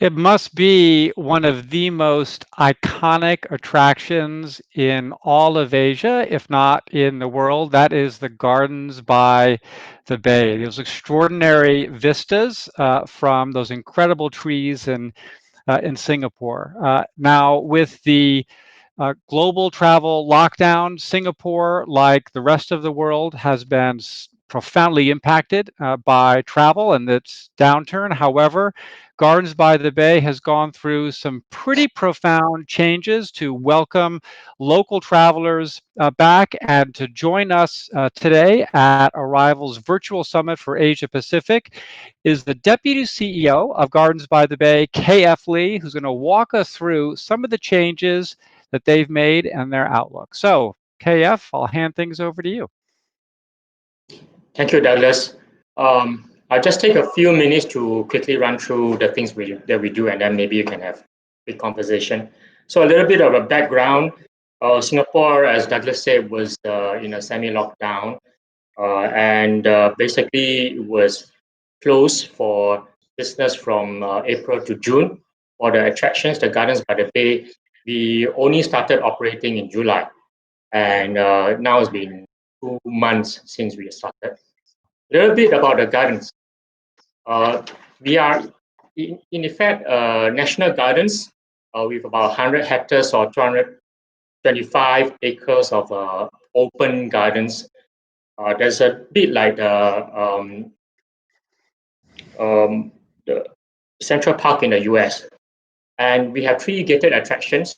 It must be one of the most iconic attractions in all of Asia, if not in the world. That is the Gardens by the Bay. Those extraordinary vistas from those incredible trees in Singapore. Now, with the global travel lockdown, Singapore, like the rest of the world, has been profoundly impacted by travel and its downturn. However, Gardens by the Bay has gone through some pretty profound changes to welcome local travelers back and to join us today at Arrival's virtual summit for Asia Pacific is the Deputy CEO of Gardens by the Bay, KF Lee, who's going to walk us through some of the changes that they've made and their outlook. So, KF, I'll hand things over to you. Thank you, Douglas. I'll just take a few minutes to quickly run through the things that we do, and then maybe you can have a conversation. So a little bit of a background. Singapore, as Douglas said, was in a semi-lockdown, and basically was closed for business from April to June. For the attractions, the Gardens by the Bay, we only started operating in July, and now it's been 2 months since we started. A little bit about the gardens. We are, in effect, national gardens with about 100 hectares or 225 acres of open gardens. There's a bit like the Central Park in the US. And we have 3 gated attractions.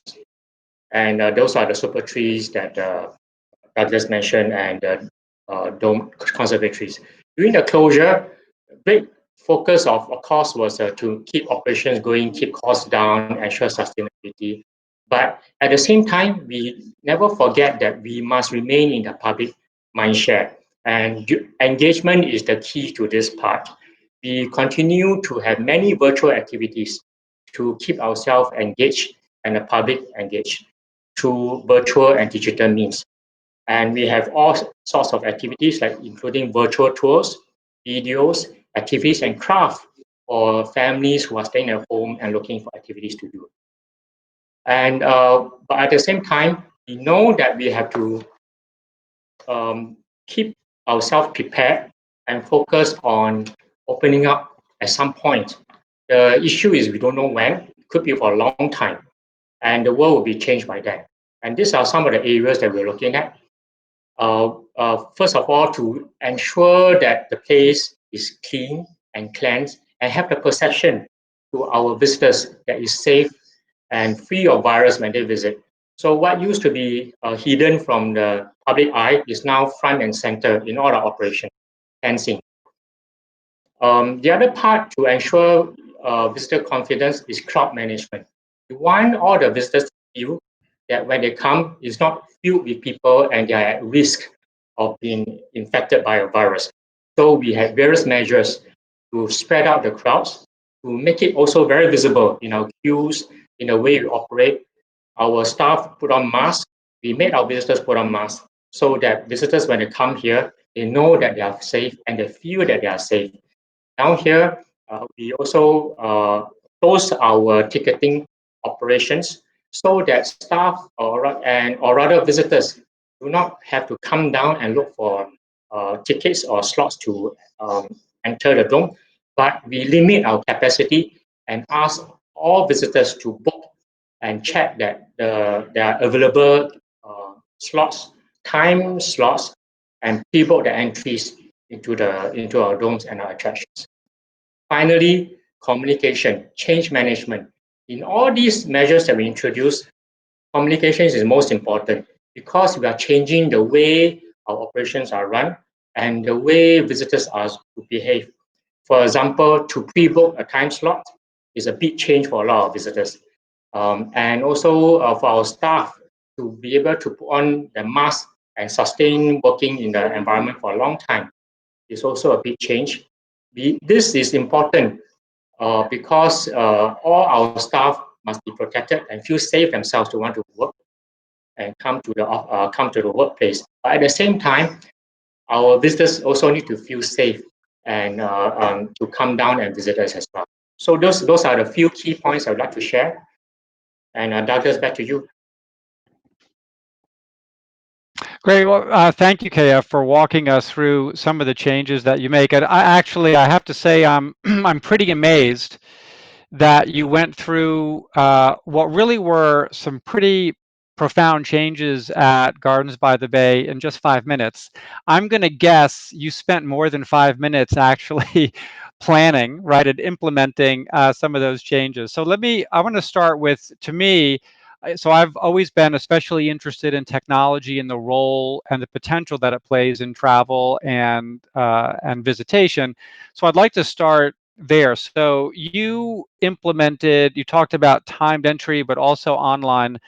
And those are the super trees that Douglas mentioned and dome conservatories. During the closure, big focus of course was to keep operations going, keep costs down, ensure sustainability. But at the same time, we never forget that we must remain in the public mindshare. And engagement is the key to this part. We continue to have many virtual activities to keep ourselves engaged and the public engaged through virtual and digital means. And we have all sorts of activities, like including virtual tours, videos, activities, and craft for families who are staying at home and looking for activities to do. And but at the same time, we know that we have to keep ourselves prepared and focus on opening up at some point. The issue is we don't know when. It could be for a long time, and the world will be changed by then. And these are some of the areas that we're looking at. First of all, to ensure that the place is clean and cleansed and have the perception to our visitors that is safe and free of virus when they visit. So what used to be hidden from the public eye is now front and center in all our operations, fencing. The other part to ensure visitor confidence is crowd management. We want all the visitors to feel that when they come, it's not filled with people and they are at risk of being infected by a virus. So we have various measures to spread out the crowds, to make it also very visible in our queues, in the way we operate. Our staff put on masks. We made our visitors put on masks so that visitors, when they come here, they know that they are safe and they feel that they are safe. Down here, we also close our ticketing operations so that staff or rather visitors do not have to come down and look for tickets or slots to enter the dome, but we limit our capacity and ask all visitors to book and check that there are available slots, time slots, and pre-book the entries into our domes and our attractions. Finally, communication, change management. In all these measures that we introduce, communication is most important because we are changing the way our operations are run and the way visitors are to behave. For example, to pre-book a time slot is a big change for a lot of visitors. And also for our staff to be able to put on the mask and sustain working in the environment for a long time is also a big change. This is important because all our staff must be protected and feel safe themselves to want to work and come to the workplace. But at the same time, our visitors also need to feel safe and to come down and visit us as well. So those are the few key points I would like to share. And Douglas, back to you. Great. Well, thank you, KF, for walking us through some of the changes that you make. And I have to say, I'm I'm pretty amazed that you went through what really were some pretty profound changes at Gardens by the Bay in just 5 minutes. I'm going to guess you spent more than 5 minutes actually planning, right, and implementing some of those changes. So I want to start with, to me, so I've always been especially interested in technology and the role and the potential that it plays in travel and visitation. So I'd like to start there. So you talked about timed entry, but also online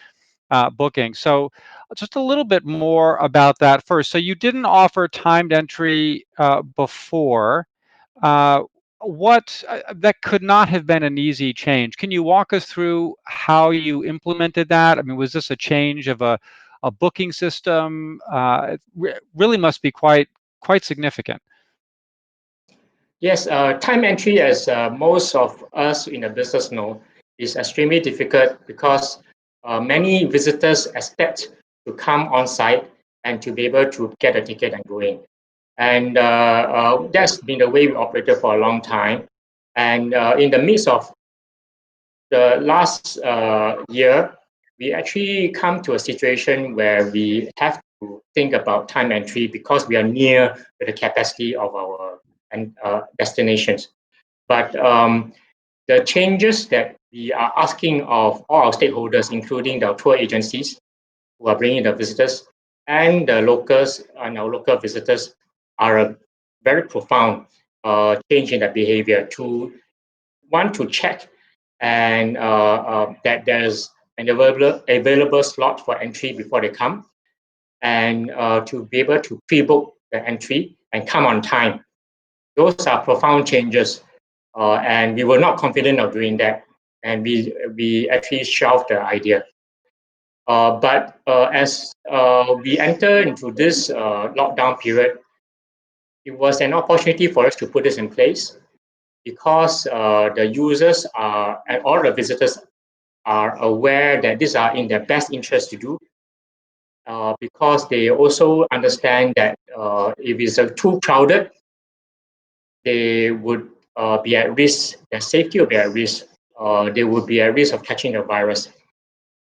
booking. So just a little bit more about that first. So you didn't offer timed entry before. Uh, what That could not have been an easy change. Can you walk us through how you implemented that? I mean, was this a change of a booking system? It really must be quite significant. Yes, time entry, as most of us in the business know, is extremely difficult because many visitors expect to come on site and to be able to get a ticket and go in. And that's been the way we operated for a long time. And in the midst of the last year, we actually come to a situation where we have to think about time entry because we are near the capacity of our destinations. But the changes that we are asking of all our stakeholders, including the tour agencies who are bringing the visitors and the locals and our local visitors, are a very profound change in their behavior to want to check and that there's an available slot for entry before they come, and to be able to pre-book the entry and come on time. Those are profound changes, and we were not confident of doing that, and we actually shelved the idea. But as we enter into this lockdown period, it was an opportunity for us to put this in place because the users are and all the visitors are aware that these are in their best interest to do, because they also understand that if it's too crowded, they would be at risk, their safety will be at risk, they would be at risk of catching the virus.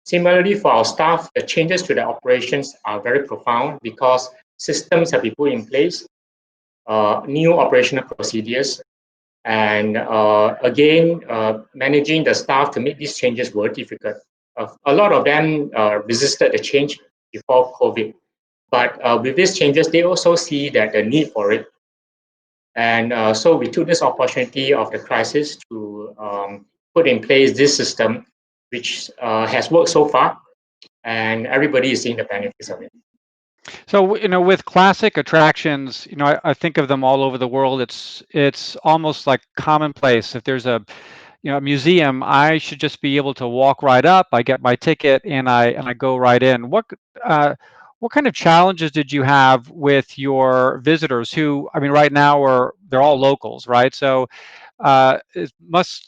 Similarly, for our staff, the changes to the operations are very profound because systems have been put in place, new operational procedures, and managing the staff to make these changes were difficult. A lot of them resisted the change before COVID, but with these changes, they also see that the need for it. And so we took this opportunity of the crisis to put in place this system, which has worked so far, and everybody is seeing the benefits of it. So, with classic attractions, I think of them all over the world. It's almost like commonplace. If there's a museum, I should just be able to walk right up. I get my ticket and I go right in. What kind of challenges did you have with your visitors who, I mean, right now they're all locals, right? So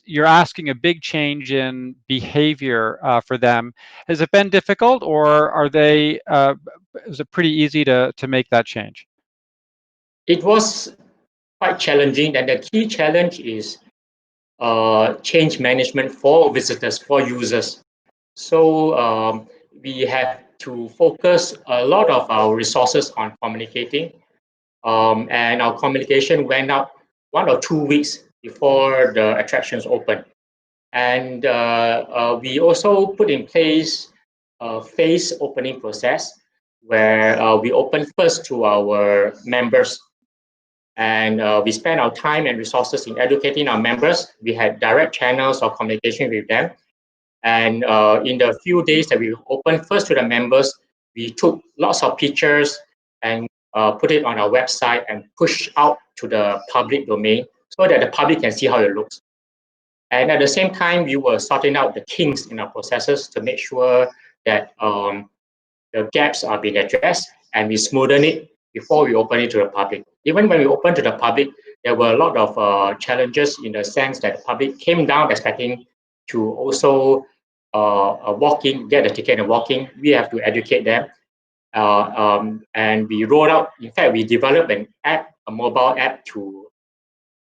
you're asking a big change in behavior for them. Has it been difficult, or is it pretty easy to make that change? It was quite challenging, and the key challenge is change management for visitors, for users. So we have to focus a lot of our resources on communicating, and our communication went out 1 or 2 weeks before the attractions open. And we also put in place a phase opening process where we open first to our members, and we spend our time and resources in educating our members. We had direct channels of communication with them, and in the few days that we opened first to the members, we took lots of pictures and put it on our website and push out to the public domain so that the public can see how it looks. And at the same time, we were sorting out the kinks in our processes to make sure that the gaps are being addressed, and we smoothen it before we open it to the public. Even when we open to the public, there were a lot of challenges in the sense that the public came down expecting to also walk in, get a ticket and walk in. We have to educate them. And we rolled out, in fact, we developed an app, a mobile app to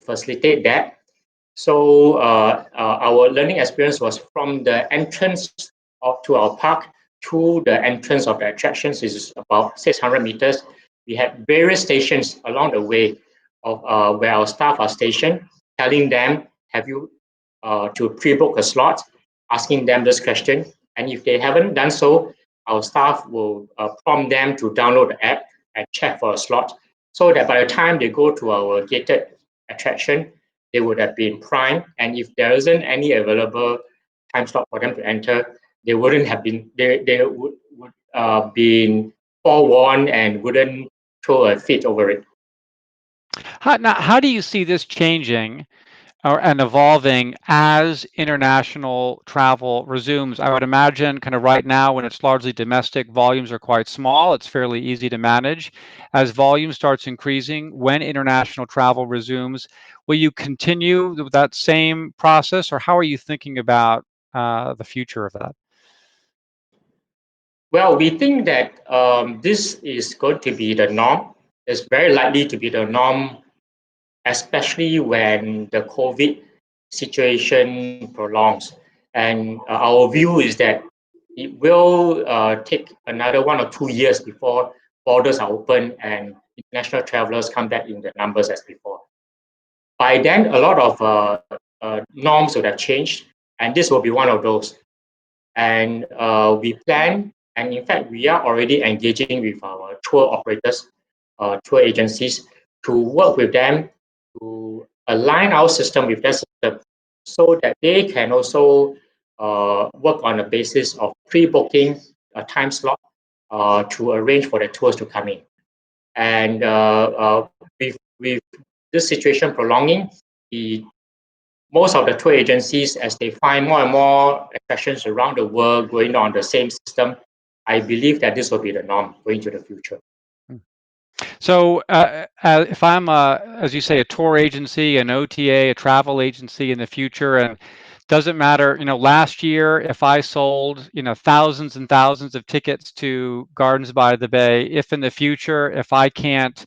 facilitate that. So our learning experience was from the entrance to our park to the entrance of the attractions is about 600 meters. We had various stations along the way of where our staff are stationed, telling them, have you to pre-book a slot, asking them this question. And if they haven't done so, our staff will prompt them to download the app and check for a slot so that by the time they go to our gated attraction, they would have been primed. And if there isn't any available time slot for them to enter, they wouldn't have been, they would been forewarned and wouldn't throw a fit over it. How do you see this changing and evolving as international travel resumes? I would imagine kind of right now when it's largely domestic, volumes are quite small. It's fairly easy to manage. As volume starts increasing, when international travel resumes, will you continue with that same process, or how are you thinking about the future of that? Well, we think that this is going to be the norm. It's very likely to be the norm, especially when the COVID situation prolongs. And our view is that it will take another 1 or 2 years before borders are open and international travelers come back in the numbers as before. By then, a lot of norms would have changed, and this will be one of those. And we plan, and in fact, we are already engaging with our tour operators, tour agencies, to work with them to align our system with their system so that they can also work on the basis of pre-booking a time slot to arrange for the tours to come in. And with this situation prolonging, the most of the tour agencies, as they find more and more attractions around the world going on the same system, I believe that this will be the norm going to the future. So, if I'm, as you say, a tour agency, an OTA, a travel agency in the future, and doesn't matter, last year, if I sold, thousands and thousands of tickets to Gardens by the Bay, if in the future, if I can't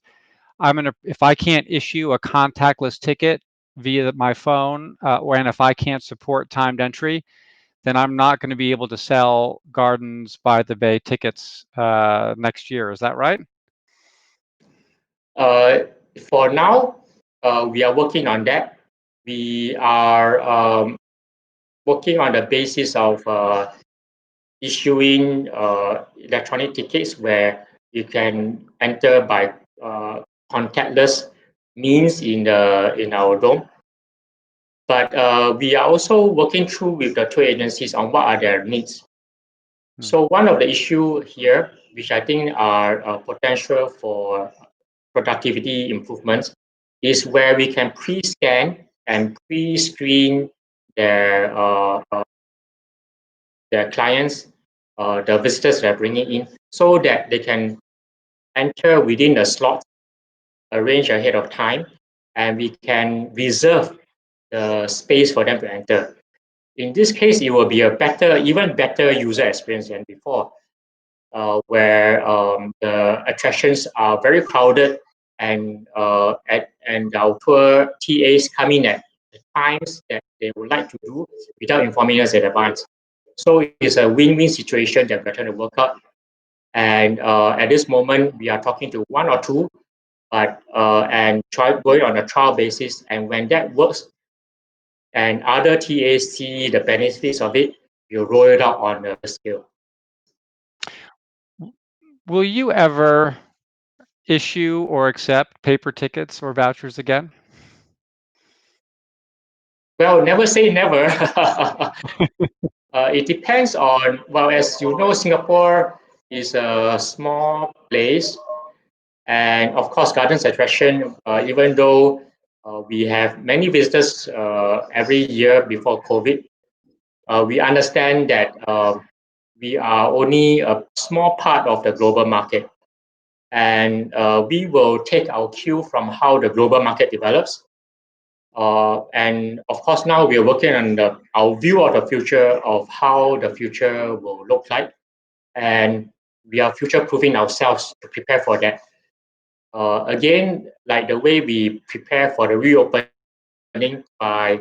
issue a contactless ticket via my phone, and if I can't support timed entry, then I'm not going to be able to sell Gardens by the Bay tickets next year. Is that right? Uh, for now, we are working on that. We are working on the basis of issuing electronic tickets where you can enter by contactless means in our dome. But we are also working through with the tour agencies on what are their needs. So one of the issue here, which I think are potential for productivity improvements, is where we can pre-scan and pre-screen their their clients, the visitors they're bringing in, so that they can enter within a slot arranged ahead of time, and we can reserve the space for them to enter. In this case, it will be a better, even better user experience than before, where the attractions are very crowded and and our tour TAs come in at the times that they would like to do without informing us in advance. So it's a win-win situation that we're trying to work out. And at this moment, we are talking to one or two, but and try going on a trial basis. And when that works, and other TAs see the benefits of it, you roll it out on a scale. Will you ever issue or accept paper tickets or vouchers again? Well, never say never. It depends on, well, as you know, Singapore is a small place. And of course, gardens attraction, even though we have many visitors every year before COVID, we understand that we are only a small part of the global market. and we will take our cue from how the global market develops. And of course, now we are working on our view of the future, of how the future will look like, and we are future-proofing ourselves to prepare for that. Again, like the way we prepare for the reopening by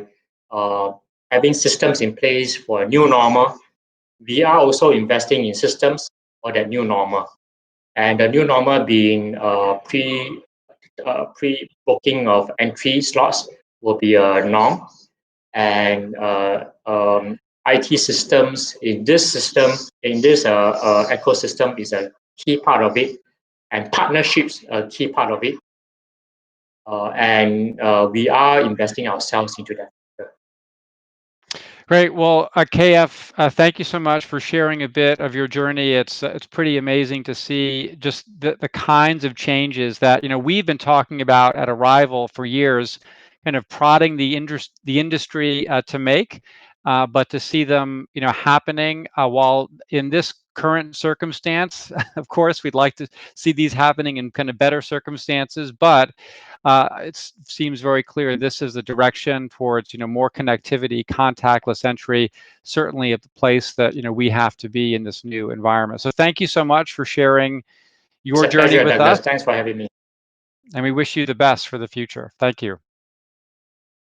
having systems in place for a new normal, we are also investing in systems for that new normal. And the new normal being pre-booking of entry slots will be a norm, and IT systems in this ecosystem is a key part of it, and partnerships a key part of it, and we are investing ourselves into that. Great. Well, KF, thank you so much for sharing a bit of your journey. It's pretty amazing to see just the kinds of changes that we've been talking about at Arival for years, kind of prodding the industry to make, but to see them happening while in this current circumstance. Of course, we'd like to see these happening in kind of better circumstances, but it seems very clear this is the direction towards more connectivity, contactless entry, certainly at the place that we have to be in this new environment. So thank you so much for sharing It's your a journey pleasure, with us, Douglas. Thanks for having me. and we wish you the best for the future. Thank you.